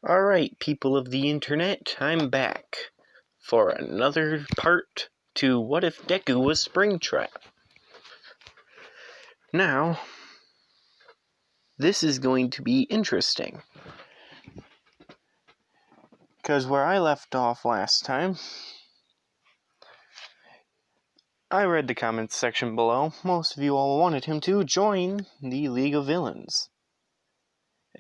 Alright, people of the internet, I'm back for another part to What If Deku Was Springtrap. Now, this is going to be interesting. Because where I left off last time, I read the comments section below. Most of you all wanted him to join the League of Villains.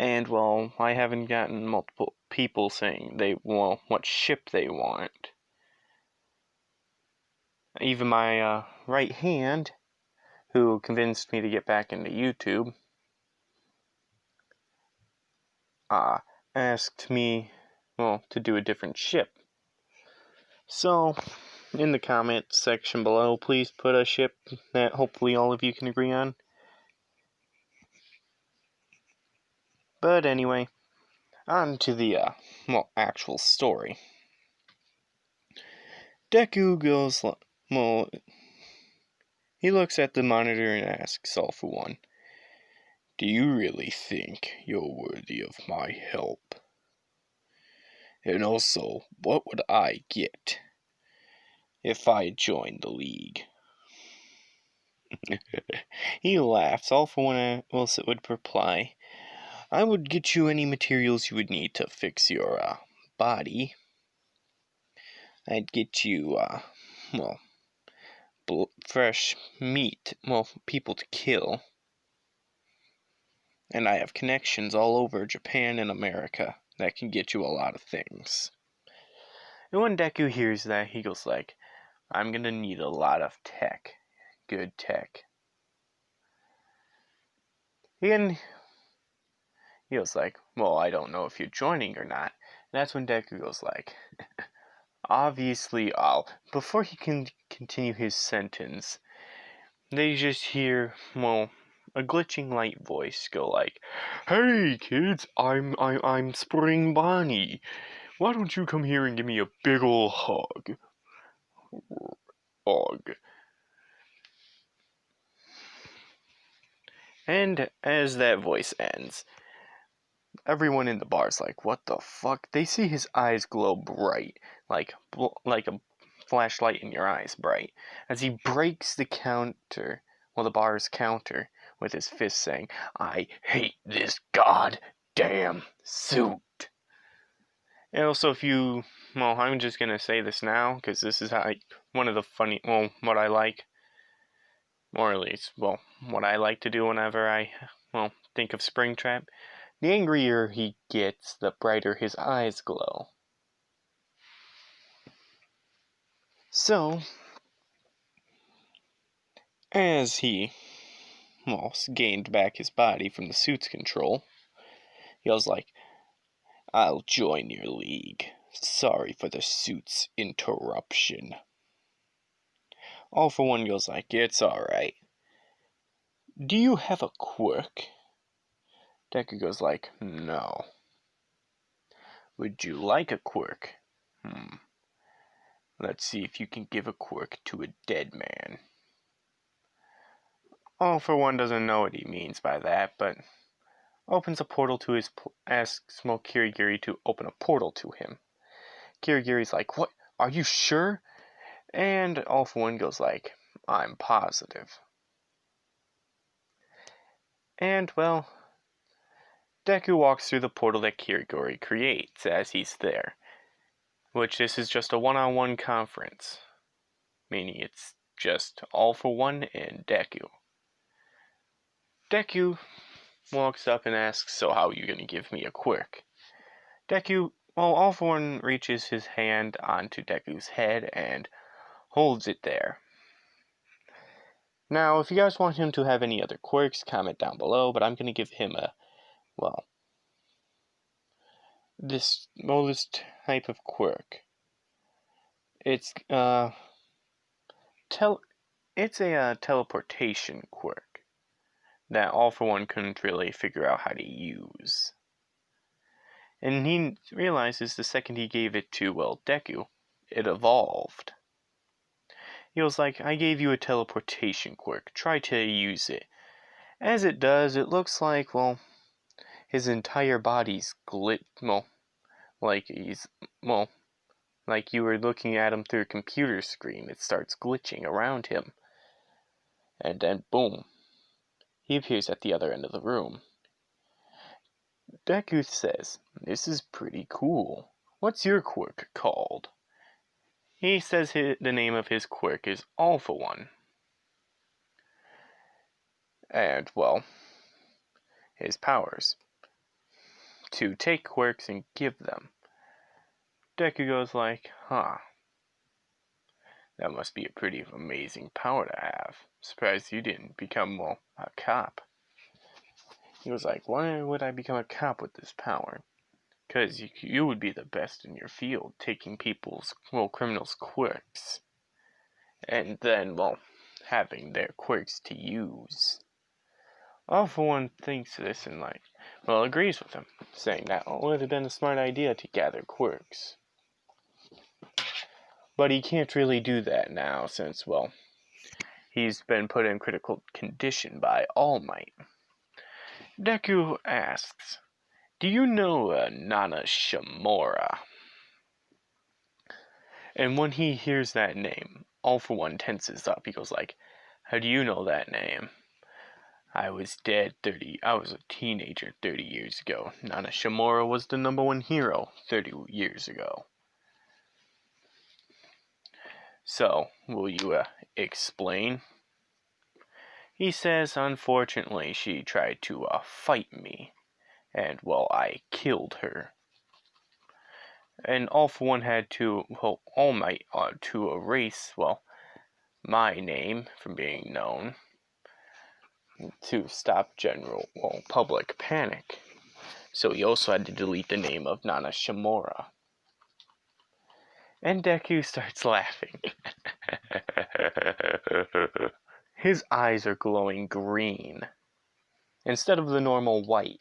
And, well, I haven't gotten multiple people saying what ship they want. Even my right hand, who convinced me to get back into YouTube, asked me, to do a different ship. So, in the comment section below, please put a ship that hopefully all of you can agree on. But anyway, on to the, actual story. Deku goes, he looks at the monitor and asks All For One, "Do you really think you're worthy of my help? And also, what would I get if I joined the League?" He laughs. All For One would reply, "I would get you any materials you would need to fix your body. I'd get you, fresh meat, people to kill. And I have connections all over Japan and America that can get you a lot of things." And when Deku hears that, he goes like, "I'm gonna need a lot of tech. Good tech." And he goes like, "Well, I don't know if you're joining or not." And that's when Deku goes like, "Obviously I'll..." Before he can continue his sentence, they just hear, a glitching light voice go like, "Hey kids, I'm Spring Bonnie. Why don't you come here and give me a big ol' hug?" And as that voice ends, everyone in the bar's like, "What the fuck?" They see his eyes glow bright, like a flashlight in your eyes bright, as he breaks the counter, the bar's counter, with his fist saying, "I hate this goddamn suit." And also, if you, I'm just gonna say this now, because this is one of the funny, what I like, or at least, what I like to do whenever I, think of Springtrap. The angrier he gets, the brighter his eyes glow. So, as he, gained back his body from the suit's control, he was like, "I'll join your league. Sorry for the suit's interruption." All For One goes like, "It's alright. Do you have a quirk?" Deku goes like, "No." "Would you like a quirk?" "Let's see if you can give a quirk to a dead man." All For One doesn't know what he means by that, but opens a portal to asks Kirigiri to open a portal to him. Kirigiri's like, "What? Are you sure?" And All For One goes like, "I'm positive." And, Deku walks through the portal that Kirigiri creates as he's there. Which this is just a one-on-one conference. Meaning it's just All For One and Deku. Deku walks up and asks, "So how are you going to give me a quirk?" Deku, All For One reaches his hand onto Deku's head and holds it there. Now, if you guys want him to have any other quirks, comment down below, but I'm going to give him this type of quirk. It's a teleportation quirk that All For One couldn't really figure out how to use. And he realizes the second he gave it to, Deku, it evolved. He was like, "I gave you a teleportation quirk. Try to use it." As it does, it looks like, his entire body's like like you were looking at him through a computer screen. It starts glitching around him. And then, boom, he appears at the other end of the room. Deku says, "This is pretty cool. What's your quirk called?" He says the name of his quirk is All For One. And, well, his powers. To take quirks and give them. Deku goes like, huh. That must be a pretty amazing power to have. Surprised you didn't become, well, a cop. He was like, why would I become a cop with this power? Because you would be the best in your field, taking people's, well, criminals' quirks. And then, well, having their quirks to use. All For One thinks this and, like, well, agrees with him, saying that it would have been a smart idea to gather quirks. But he can't really do that now since, well, he's been put in critical condition by All Might. Deku asks, do you know Nana Shimura? And when he hears that name, All For One tenses up. He goes like, how do you know that name? I was a teenager 30 years ago. Nana Shimura was the #1 hero 30 years ago. So, will you explain? He says, unfortunately, she tried to fight me. And, well, I killed her. And All For One had to, well, All Might to erase, well, my name from being known. To stop general, well, public panic. So he also had to delete the name of Nana Shimura. And Deku starts laughing. His eyes are glowing green instead of the normal white.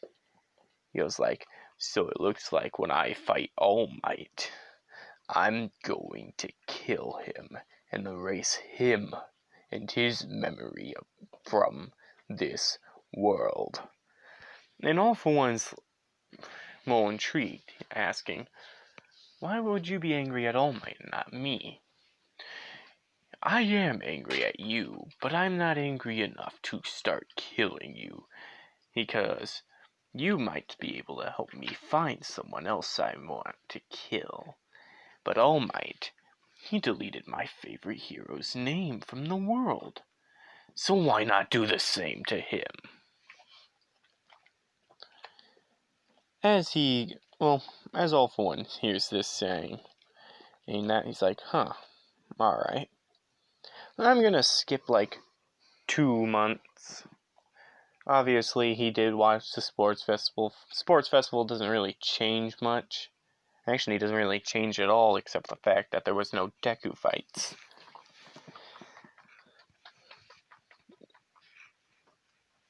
He goes like, so it looks like when I fight All Might, I'm going to kill him and erase him and his memory from this world. And All For One's more intrigued, asking, why would you be angry at All Might and not me? I am angry at you, but I'm not angry enough to start killing you, because you might be able to help me find someone else I want to kill. But All Might, he deleted my favorite hero's name from the world. So why not do the same to him? As All For One hears this saying, and that he's like, huh, alright. I'm gonna skip like 2 months. Obviously, he did watch the sports festival. Sports festival doesn't really change much. Actually, it doesn't really change at all, except the fact that there was no Deku fights.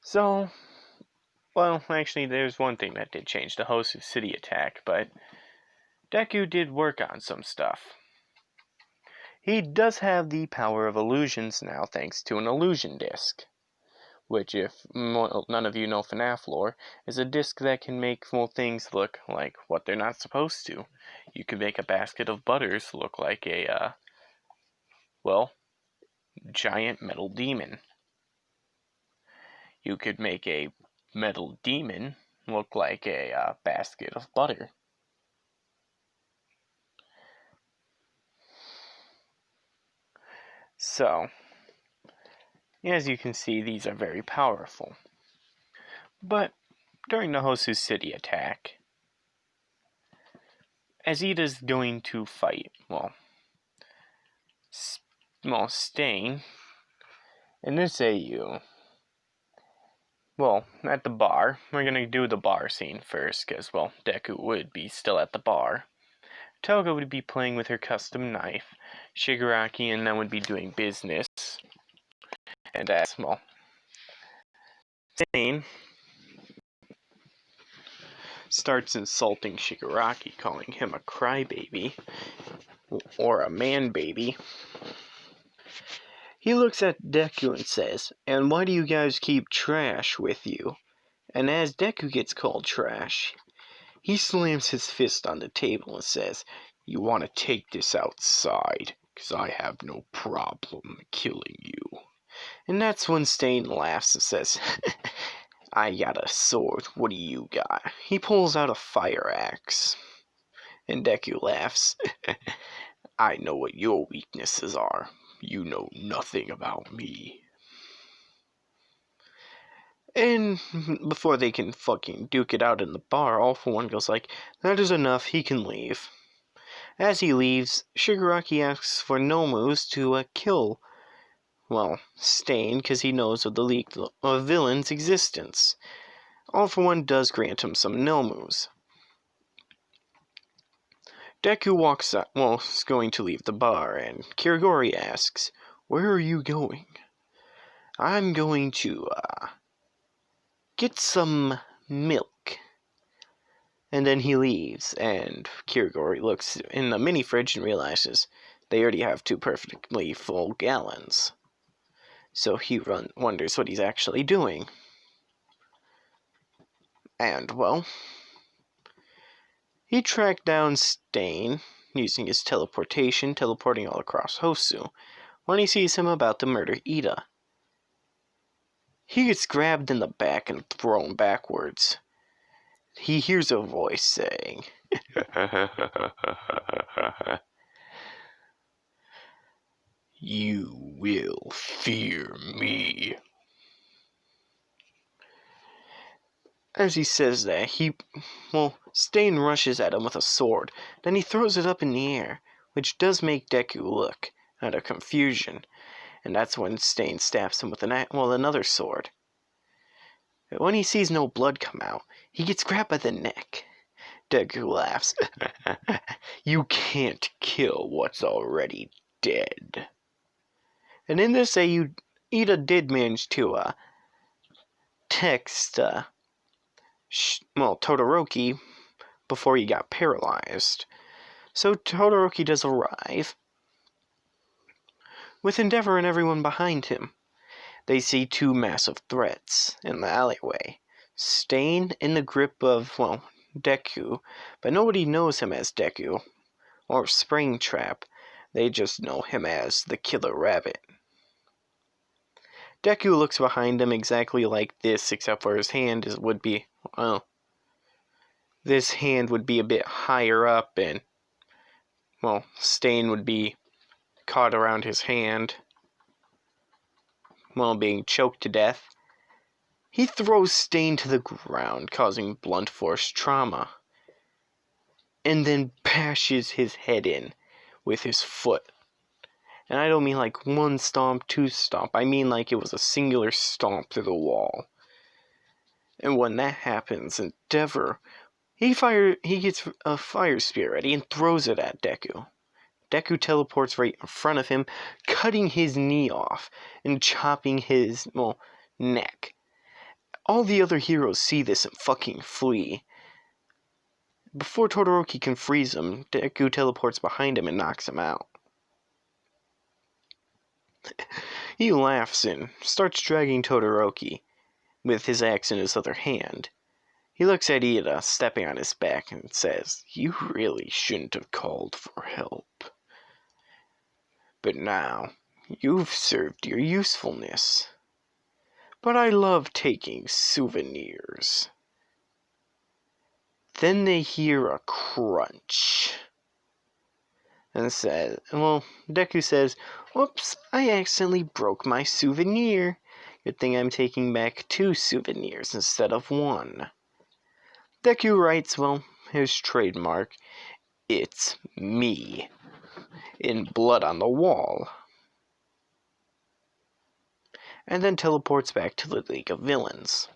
So, well, actually, there's one thing that did change, the Hosu city attack, but Deku did work on some stuff. He does have the power of illusions now, thanks to an illusion disc. Which, if none of you know FNAF lore, is a disc that can make things look like what they're not supposed to. You could make a basket of butters look like a, giant metal demon. You could make a metal demon look like a basket of butter. So, as you can see, these are very powerful. But during the Hosu City attack, as Ida's going to fight, Stain in this AU, at the bar, we're going to do the bar scene first, because, Deku would be still at the bar. Toga would be playing with her custom knife, Shigaraki and them would be doing business, and as, Stain starts insulting Shigaraki, calling him a crybaby, or a man-baby. He looks at Deku and says, and why do you guys keep trash with you? And as Deku gets called trash, He slams his fist on the table and says, "You want to take this outside, 'cause I have no problem killing you." And that's when Stain laughs and says, "I got a sword, what do you got?" He pulls out a fire axe. And Deku laughs. "I know what your weaknesses are. You know nothing about me." And before they can fucking duke it out in the bar, All For One goes like, "That is enough, he can leave." As he leaves, Shigaraki asks for Nomus to kill, Stain, because he knows of the League of Villains' existence. All For One does grant him some Nomus. Deku walks out, is going to leave the bar, and Kirigori asks, "Where are you going?" "I'm going to, get some milk." And then he leaves, and Kirigori looks in the mini fridge and realizes they already have 2 perfectly full gallons. So he wonders what he's actually doing. And, he tracked down Stain, using his teleportation, teleporting all across Hosu, when he sees him about to murder Ida. He gets grabbed in the back and thrown backwards. He hears a voice saying, "You will fear me." As he says that, Stain rushes at him with a sword. Then he throws it up in the air, which does make Deku look out of confusion. And that's when Stain stabs him with another sword. But when he sees no blood come out, he gets grabbed by the neck. Deku laughs. "You can't kill what's already dead." And in this, Ida did manage to text Todoroki before he got paralyzed. So Todoroki does arrive, with Endeavor and everyone behind him. They see 2 massive threats in the alleyway. Stain in the grip of, Deku, but nobody knows him as Deku or Springtrap. They just know him as the Killer Rabbit. Deku looks behind him exactly like this, except for his hand would be, this hand would be a bit higher up, and, Stain would be caught around his hand, being choked to death. He throws Stain to the ground, causing blunt force trauma, and then bashes his head in with his foot. And I don't mean like 1 stomp, 2 stomp. I mean like it was a singular stomp through the wall. And when that happens, Endeavor, he gets a fire spear ready and throws it at Deku. Deku teleports right in front of him, cutting his knee off and chopping his, neck. All the other heroes see this and fucking flee. Before Todoroki can freeze him, Deku teleports behind him and knocks him out. He laughs and starts dragging Todoroki, with his axe in his other hand. He looks at Ida, stepping on his back, and says, "You really shouldn't have called for help. But now, you've served your usefulness. But I love taking souvenirs." Then they hear a crunch. And Deku says, "Whoops, I accidentally broke my souvenir. Good thing I'm taking back 2 souvenirs instead of 1. Deku writes, his trademark, "It's me," in blood on the wall. And then teleports back to the League of Villains.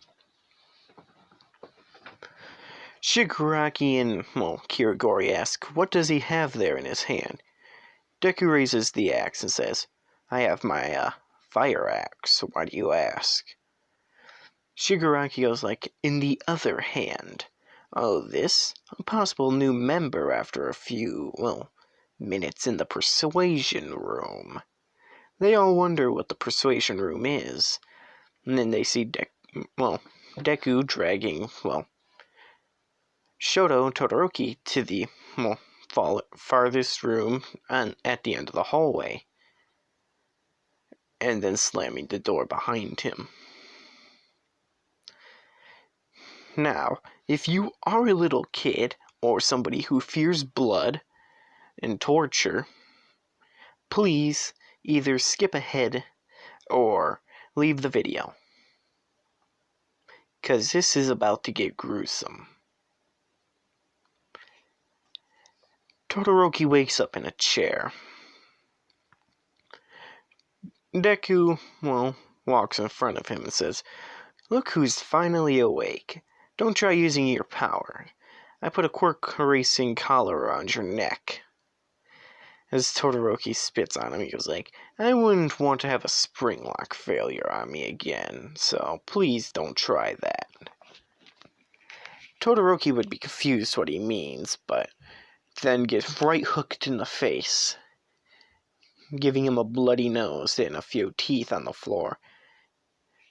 Shigaraki and, Kirigori ask, what does he have there in his hand? Deku raises the axe and says, "I have my, fire axe, why do you ask?" Shigaraki goes like, "In the other hand. Oh, this? A possible new member after a few, minutes in the persuasion room." They all wonder what the persuasion room is. And then they see Deku dragging, Shoto Todoroki to the farthest room at the end of the hallway, and then slamming the door behind him. Now, if you are a little kid or somebody who fears blood and torture, please either skip ahead or leave the video, because this is about to get gruesome. Todoroki wakes up in a chair. Deku, walks in front of him and says, "Look who's finally awake. Don't try using your power. I put a quirk erasing collar around your neck." As Todoroki spits on him, he goes like, "I wouldn't want to have a spring lock failure on me again, so please don't try that." Todoroki would be confused what he means, but then gets right hooked in the face, giving him a bloody nose and a few teeth on the floor.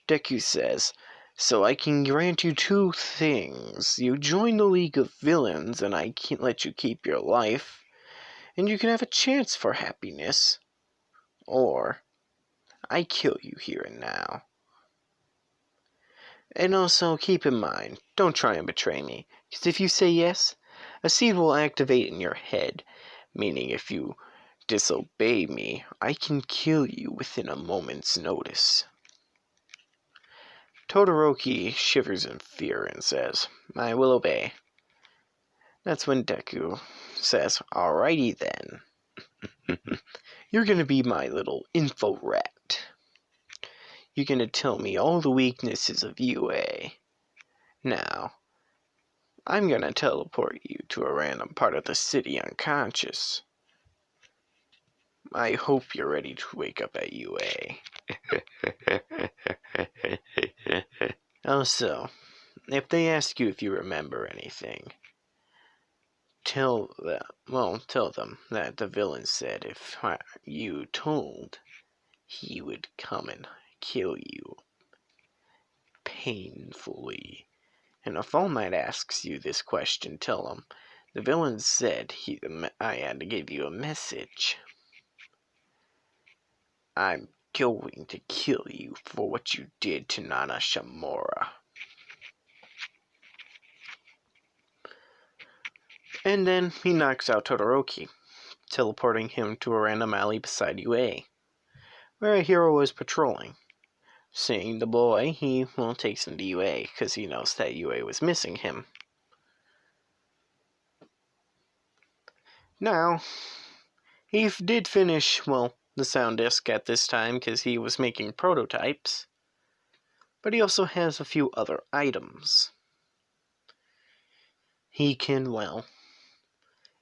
Deku says, "So I can grant you two things. You join the League of Villains and I can't let you keep your life, and you can have a chance for happiness. Or I kill you here and now. And also keep in mind, don't try and betray me, because if you say yes, a seed will activate in your head, meaning if you disobey me, I can kill you within a moment's notice." Todoroki shivers in fear and says, "I will obey." That's when Deku says, "Alrighty then. You're gonna be my little info rat. You're gonna tell me all the weaknesses of UA. Now, I'm gonna teleport you to a random part of the city unconscious. I hope you're ready to wake up at UA." Also, if they ask you if you remember anything, tell them that the villain said if you told, he would come and kill you painfully. And if All Might asks you this question, tell him the villain said I had to give you a message. I'm going to kill you for what you did to Nana Shimura. And then he knocks out Todoroki, teleporting him to a random alley beside UA, where a hero was patrolling. Seeing the boy, he takes him to UA, because he knows that UA was missing him. Now, he did finish, the sound disk at this time, because he was making prototypes, but he also has a few other items. He can,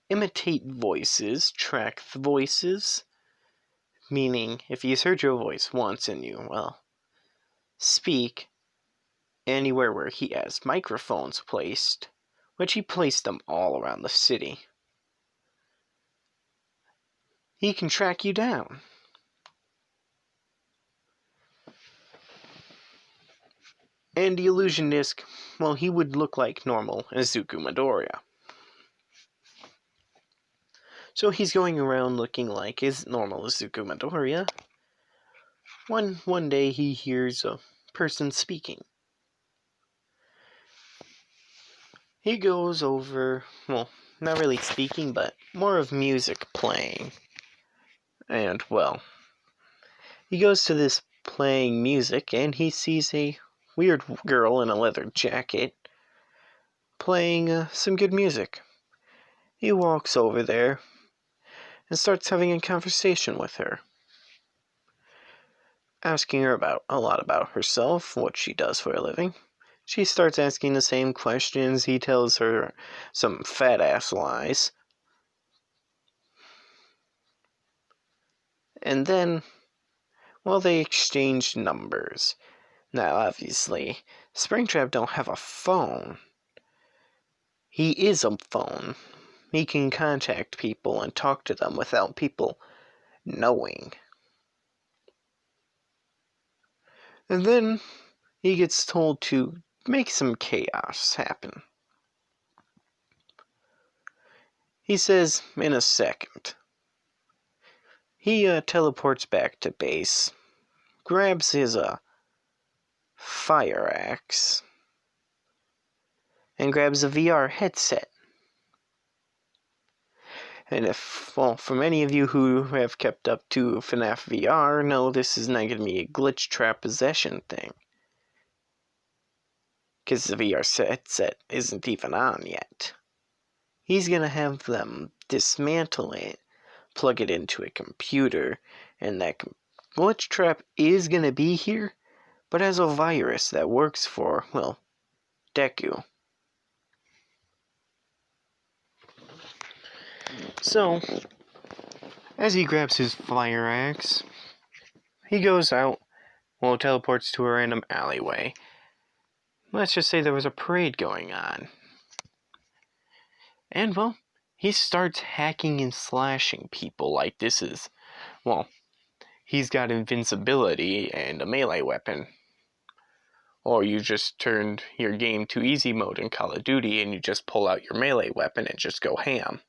imitate voices, track the voices, meaning if he's heard your voice once and you, speak anywhere where he has microphones placed, which he placed them all around the city, he can track you down. And the illusion disc, he would look like normal Izuku Midoriya. So he's going around looking like his normal Izuku Midoriya. One day he hears a person speaking. He goes over, not really speaking, but more of music playing. And, he goes to this playing music and he sees a weird girl in a leather jacket playing some good music. He walks over there and starts having a conversation with her, asking her a lot about herself, what she does for a living. She starts asking the same questions. He tells her some fat-ass lies. And then, they exchange numbers. Now, obviously, Springtrap don't have a phone. He is a phone. He can contact people and talk to them without people knowing. And then he gets told to make some chaos happen. He says, in a second. He teleports back to base, grabs his fire axe, and grabs a VR headset. And for many of you who have kept up to FNAF VR, know this is not going to be a glitch trap possession thing. Because the VR headset isn't even on yet. He's going to have them dismantle it, plug it into a computer, and that glitch trap is going to be here, but as a virus that works for, well, Deku. So, as he grabs his fire axe, he goes out, well, teleports to a random alleyway. Let's just say there was a parade going on. And, well, he starts hacking and slashing people like this is, well, he's got invincibility and a melee weapon. Or you just turned your game to easy mode in Call of Duty and you just pull out your melee weapon and just go ham.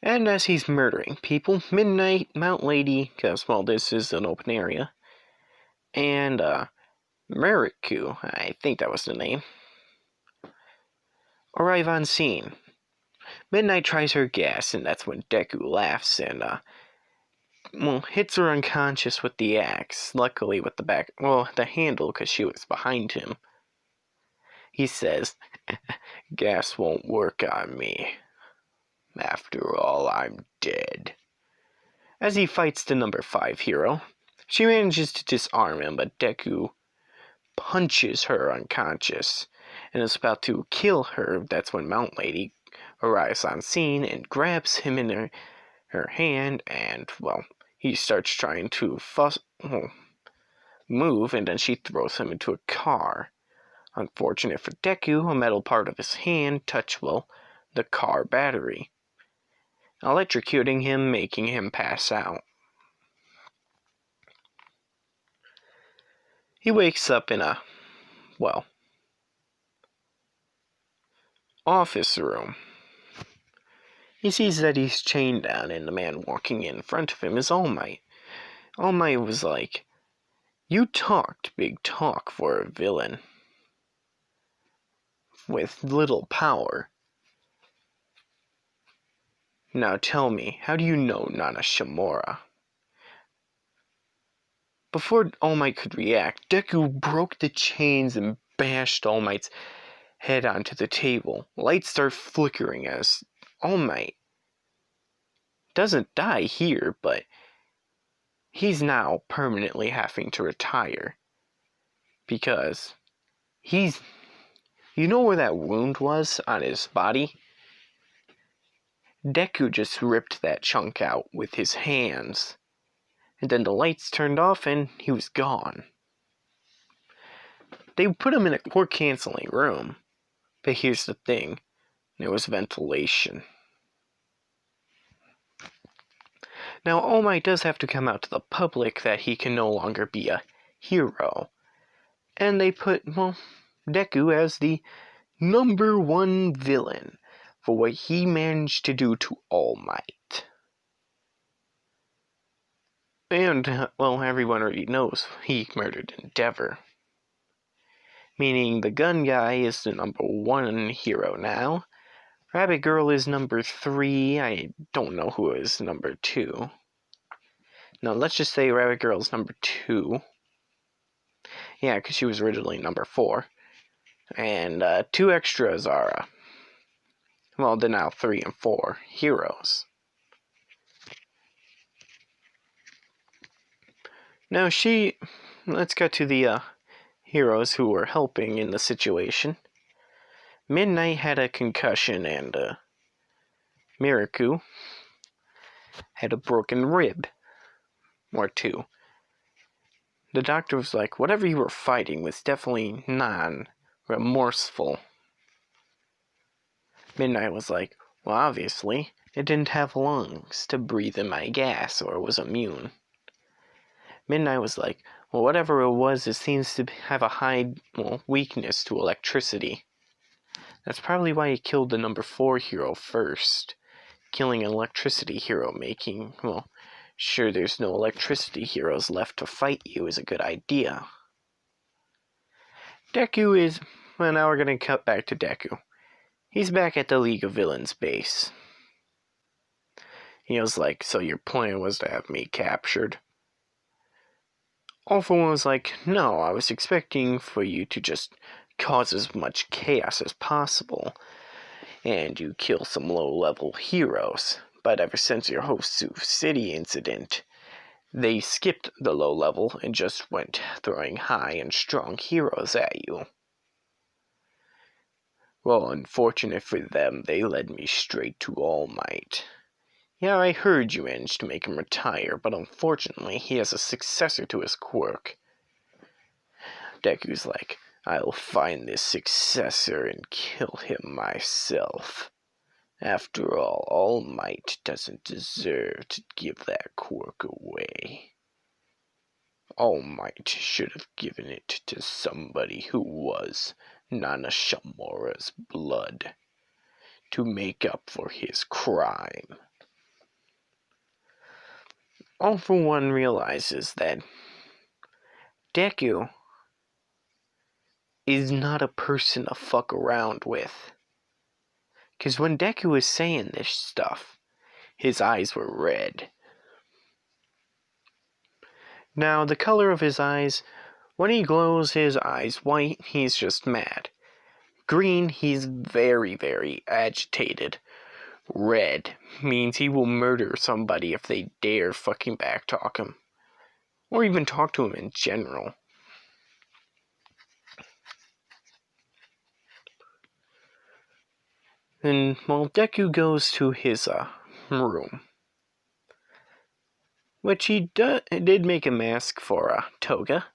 And as he's murdering people, Midnight, Mount Lady, because, well, this is an open area, and Mariku, I think that was the name, arrive on scene. Midnight tries her gas, and that's when Deku laughs and, hits her unconscious with the axe, luckily with the handle, because she was behind him. He says, "Gas won't work on me. After all, I'm dead." As he fights the number 5 hero, she manages to disarm him, but Deku punches her unconscious and is about to kill her. That's when Mount Lady arrives on scene and grabs him in her hand, and, well, he starts trying to move, and then she throws him into a car. Unfortunate for Deku, a metal part of his hand touched, well, the car battery, electrocuting him, making him pass out. He wakes up in a, well, office room. He sees that he's chained down, and the man walking in front of him is All Might. All Might was like, "You talked big talk for a villain with little power. Now tell me, how do you know Nana Shimura?" Before All Might could react, Deku broke the chains and bashed All Might's head onto the table. Lights start flickering as All Might doesn't die here, but he's now permanently having to retire. Because you know where that wound was on his body? Deku just ripped that chunk out with his hands. And then the lights turned off and he was gone. They put him in a quirk canceling room. But here's the thing. There was ventilation. Now, All Might does have to come out to the public that he can no longer be a hero. And they put, well, Deku as the number 1 villain for what he managed to do to All Might. And, well, everyone already knows he murdered Endeavor. Meaning the gun guy is the number 1 hero now. Rabbit Girl is number 3. I don't know who is number 2. No, let's just say Rabbit Girl's number 2. Yeah, because she was originally number 4. And 2 extras are, well, they're now 3 and 4 heroes. Now let's get to the heroes who were helping in the situation. Midnight had a concussion, and Miraku had a broken rib. Or 2. The doctor was like, whatever you were fighting was definitely non-remorseful. Midnight was like, well, obviously, it didn't have lungs to breathe in my gas or was immune. Midnight was like, well, whatever it was, it seems to have a high weakness to electricity. That's probably why he killed the number 4 hero first. Killing an electricity hero making, well, sure there's no electricity heroes left to fight you is a good idea. Deku is... Well, now we're gonna cut back to Deku. He's back at the League of Villains base. He was like, so your plan was to have me captured? All for One was like, no, I was expecting for you to just cause as much chaos as possible, and you kill some low-level heroes. But ever since your Hosu City incident, they skipped the low level and just went throwing high and strong heroes at you. Well, unfortunate for them, they led me straight to All Might. Yeah, I heard you managed to make him retire, but unfortunately he has a successor to his quirk. Deku's like, I'll find this successor and kill him myself. After All Might doesn't deserve to give that quirk away. All Might should have given it to somebody who was Nana Shimura's blood, to make up for his crime. All for One realizes that Deku is not a person to fuck around with. Because when Deku was saying this stuff, his eyes were red. Now, the color of his eyes, when he glows his eyes white, he's just mad. Green, he's very, very agitated. Red means he will murder somebody if they dare fucking backtalk him. Or even talk to him in general. And while Deku goes to his room, which he did make a mask for Toga,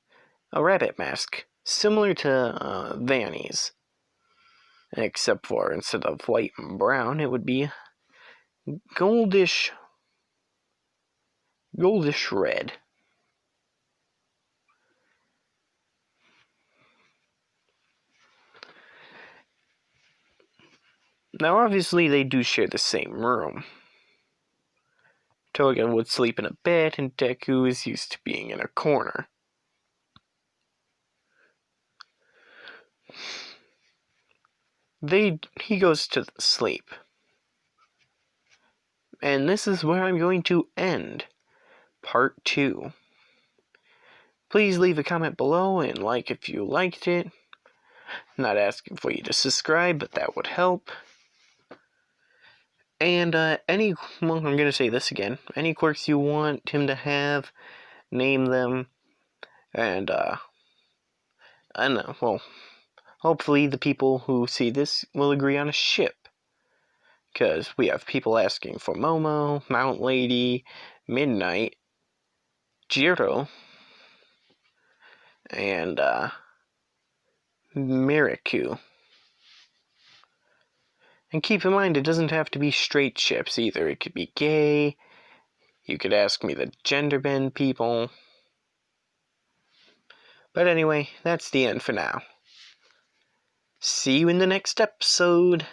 a rabbit mask, similar to Vanny's. Except for instead of white and brown, it would be goldish red. Now, obviously, they do share the same room. Toga would sleep in a bed, and Deku is used to being in a corner. He goes to sleep. And this is where I'm going to end part 2. Please leave a comment below and like if you liked it. Not asking for you to subscribe, but that would help. And I'm going to say this again. Any quirks you want him to have, name them. And, I don't know, well, hopefully the people who see this will agree on a ship. Because we have people asking for Momo, Mount Lady, Midnight, Jiro, and, Miraku. And keep in mind, it doesn't have to be straight ships either. It could be gay. You could ask me the gender bend people. But anyway, that's the end for now. See you in the next episode.